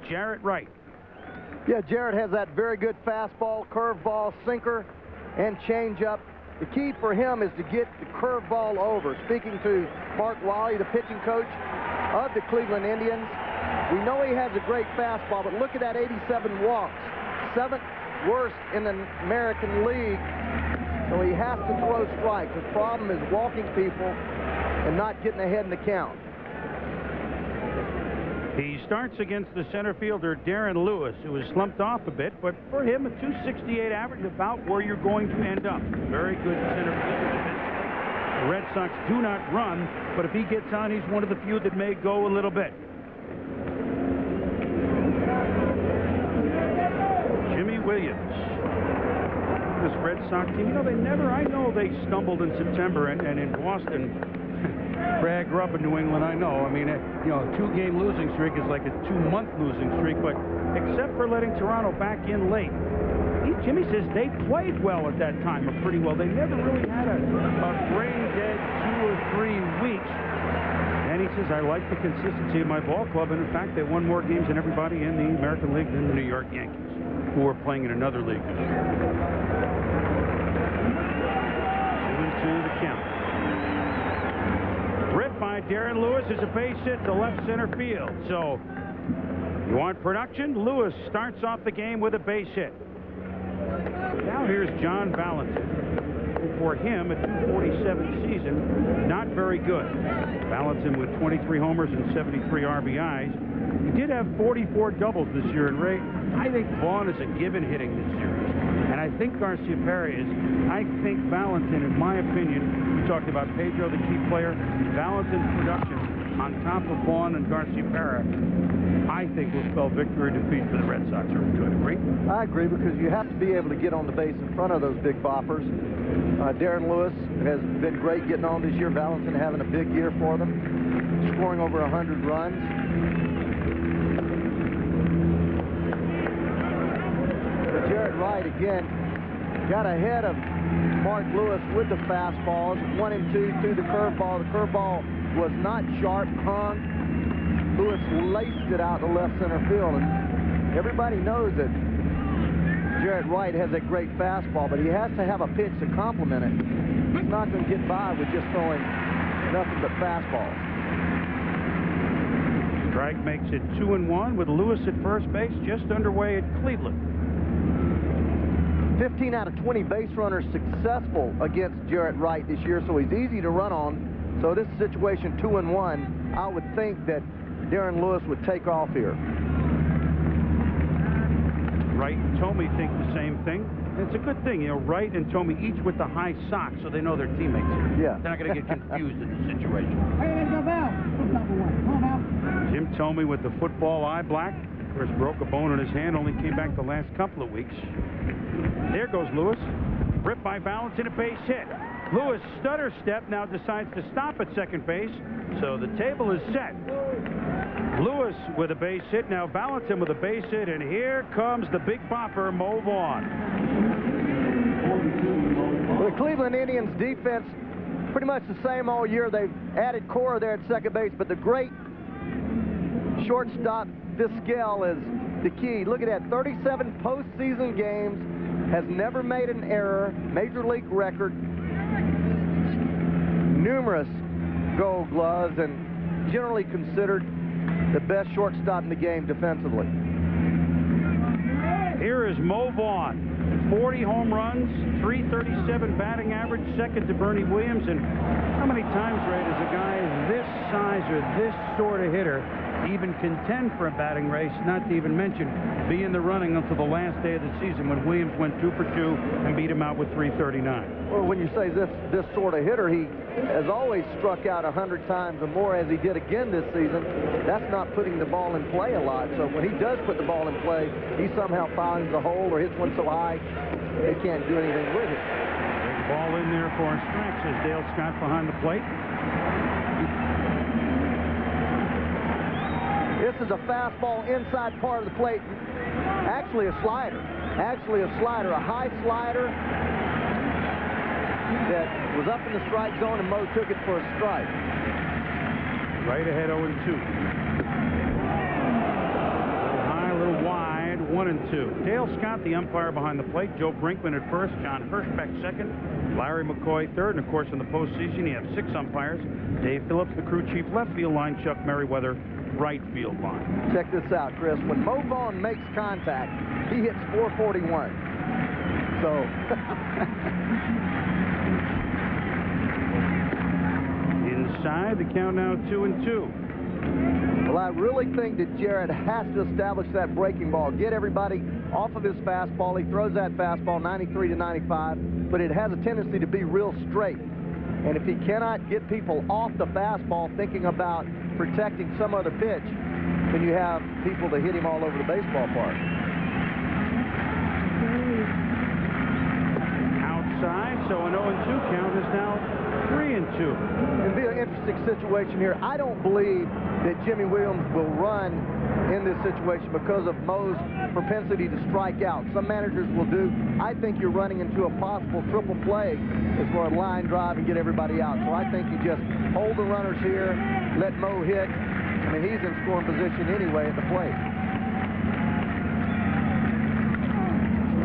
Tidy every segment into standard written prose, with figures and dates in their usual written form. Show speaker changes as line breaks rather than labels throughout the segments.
Jarrett Wright.
Yeah, Jarrett has that very good fastball, curveball, sinker, and changeup. The key for him is to get the curveball over. Speaking to Mark Wiley, the pitching coach of the Cleveland Indians, we know he has a great fastball, but look at that 87 walks. 7th worst in the American League. So he has to throw strikes. His problem is walking people and not getting ahead in the count.
He starts against the center fielder, Darren Lewis, who has slumped off a bit, but for him, a .268 average, about where you're going to end up. Very good center fielder defensively. The Red Sox do not run, but if he gets on, he's one of the few that may go a little bit. Jimmy Williams. This Red Sox team, you know, I know they stumbled in September, and in Boston, Bragg grew up in New England, I know. I mean, you know, a 2-game losing streak is like a 2-month losing streak, but except for letting Toronto back in late, Jimmy says they played well at that time, or pretty well. They never really had a brain-dead 2 or 3 weeks. And he says, I like the consistency of my ball club, and in fact, they won more games than everybody in the American League than the New York Yankees, who are playing in another league this year. 2-2 the count. Ripped by Darren Lewis is a base hit to left center field. So, you want production? Lewis starts off the game with a base hit. Now here's John Valentin. For him, a .247 season, not very good. Valentin with 23 homers and 73 RBIs. He did have 44 doubles this year, and Ray, I think Vaughn is a given hitting this series. And I think Garciaparra is. I think Valentin, in my opinion, we talked about Pedro, the key player, Valentin's production on top of Vaughn and Garciaparra, I think will spell victory or defeat for the Red Sox. Are you going to agree?
I agree, because you have to be able to get on the base in front of those big boppers. Darren Lewis has been great getting on this year. Valentin having a big year for them, scoring over 100 runs. Jarrett Wright again got ahead of Mark Lewis with the fastballs, 1 and 2 through the curveball. The curveball was not sharp, hung. Lewis laced it out to left center field, and everybody knows that Jarrett Wright has a great fastball, but he has to have a pitch to complement it. He's not going to get by with just throwing nothing but fastballs.
Strike makes it 2-1 with Lewis at first base, just underway at Cleveland.
15 out of 20 base runners successful against Jarrett Wright this year, so he's easy to run on. So this situation, 2-1, I would think that Darren Lewis would take off here.
Wright and Tomey think the same thing. And it's a good thing, you know, Wright and Tomey each with the high socks, so they know their teammates here.
Yeah.
They're not going to get confused in the situation. Jim Tomey with the football eye black. Of course, broke a bone in his hand, only came back the last couple of weeks. There goes Lewis. Ripped by Valentin, a base hit. Lewis stutter step, now decides to stop at second base, so the table is set. Lewis with a base hit, now Valentin with a base hit, and here comes the big bopper, Mo Vaughn.
Well, the Cleveland Indians defense pretty much the same all year. They've added Cora there at second base, but the great shortstop Vizquel is the key. Look at that, 37 postseason games, has never made an error, major league record, numerous gold gloves, and generally considered the best shortstop in the game defensively.
Here is Mo Vaughn. 40 home runs, .337 batting average, second to Bernie Williams. And how many times, Ray, does a guy this size or this sort of hitter even contend for a batting race, not to even mention be in the running until the last day of the season when Williams went 2 for 2 and beat him out with .339.
Well, when you say this sort of hitter, he has always struck out 100 times or more, as he did again this season. That's not putting the ball in play a lot. So when he does put the ball in play, he somehow finds the hole or hits one so high they can't do anything with it.
Big ball in there for a strike, says Dale Scott behind the plate.
This is a fastball inside part of the plate. Actually a slider. A high slider that was up in the strike zone, and Mo took it for a strike.
Right ahead 0-2. High 1-2. Dale Scott, the umpire behind the plate. Joe Brinkman at first. John Hirschbeck second. Larry McCoy third. And, of course, in the postseason, you have 6 umpires. Dave Phillips, the crew chief, left field line. Chuck Merriweather, right field line.
Check this out, Chris. When Mo Vaughn makes contact, he hits 441. So...
Inside, the count now 2-2.
Well, I really think that Jarrett has to establish that breaking ball, get everybody off of his fastball. He throws that fastball 93 to 95, but it has a tendency to be real straight. And if he cannot get people off the fastball thinking about protecting some other pitch, then you have people to hit him all over the baseball park.
Outside, so an 0-2 count is now 3-2.
It'll be an interesting situation here. I don't believe that Jimmy Williams will run in this situation because of Mo's propensity to strike out. Some managers will do. I think you're running into a possible triple play as for a line drive and get everybody out. So I think you just hold the runners here, let Mo hit. I mean, he's in scoring position anyway at the plate.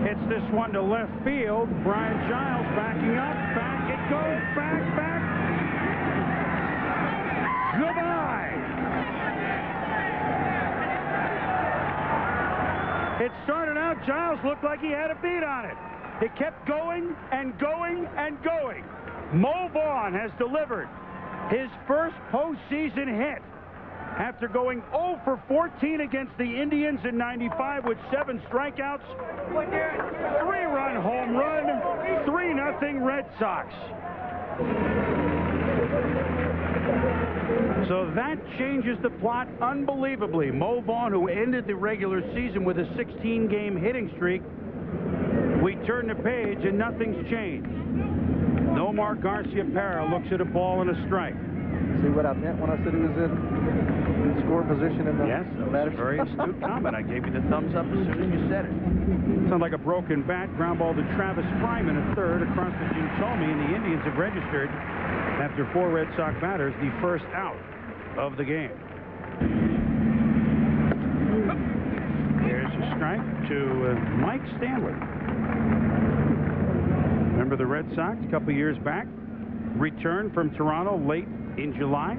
Hits this one to left field. Brian Giles backing up. Back it goes. Back. Goodbye. It started out, Giles looked like he had a beat on it. It kept going and going and going. Mo Vaughn has delivered his first postseason hit after going 0 for 14 against the Indians in '95 with 7 strikeouts. 3-run home run, 3-0 Red Sox. So that changes the plot unbelievably. Mo Vaughn, who ended the regular season with a 16-game hitting streak, we turn the page and nothing's changed. Nomar Garciaparra looks at a ball and a strike.
See what I meant when I said he was in score position in the...
Yes, that was a very astute comment. I gave you the thumbs up as soon as you said it. Sounds like a broken bat. Ground ball to Travis Fryman at third across to Jim Thome, and the Indians have registered, after 4 Red Sox batters, the first out of the game. There's a strike to Mike Stanley. Remember the Red Sox a couple years back? Returned from Toronto late in July.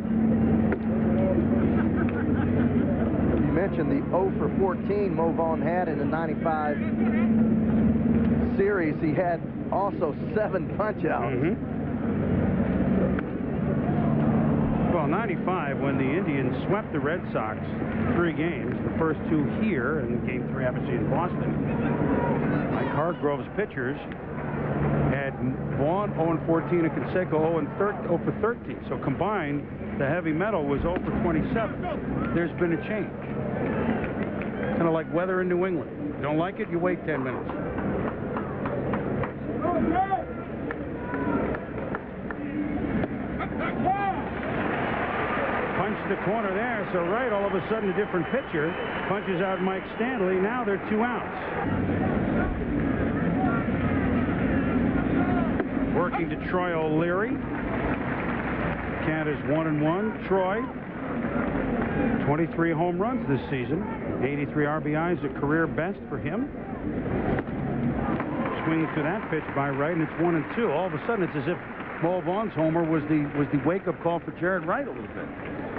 You mentioned the 0 for 14 Mo Vaughn had in the '95 series. He had also 7 punch-outs.
Well, '95, when the Indians swept the Red Sox 3 games, the first 2 here, and Game 3 obviously in Boston, Mike Hargrove's pitchers had Vaughn 0-14 and Canseco 0 for 13. So combined, the heavy metal was 0 for 27. There's been a change. Kind of like weather in New England. You don't like it, you wait 10 minutes. Punch the corner there, so right, all of a sudden a different pitcher punches out Mike Stanley. Now they're 2 outs. Working to Troy O'Leary. Count is 1-1. Troy, 23 home runs this season. 83 RBIs, a career best for him. Swinging to that pitch by right, and it's 1-2. All of a sudden, it's as if Mo Vaughn's homer was the wake-up call for Jarrett Wright a little bit.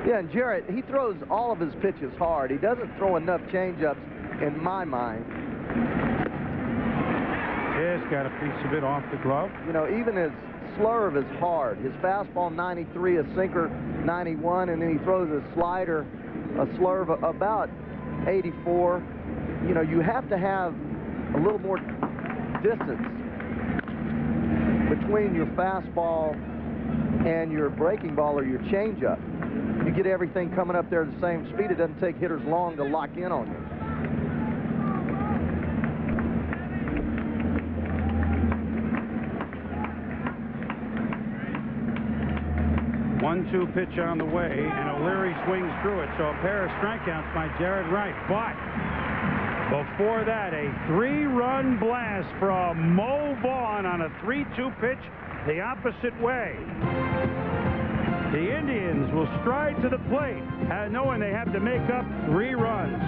Yeah, and Jarrett, he throws all of his pitches hard. He doesn't throw enough changeups, in my mind.
Yes, got a piece of it off the glove.
You know, even his slurve is hard. His fastball 93, a sinker 91, and then he throws a slider, a slurve about 84. You know, you have to have a little more distance between your fastball and your breaking ball or your changeup. You get everything coming up there at the same speed. It doesn't take hitters long to lock in on you.
One-two pitch on the way, and O'Leary swings through it. So a pair of strikeouts by Jarrett Wright. But before that, a 3-run blast from Mo Vaughn on a 3-2 pitch the opposite way. The Indians will stride to the plate, knowing they have to make up 3 runs.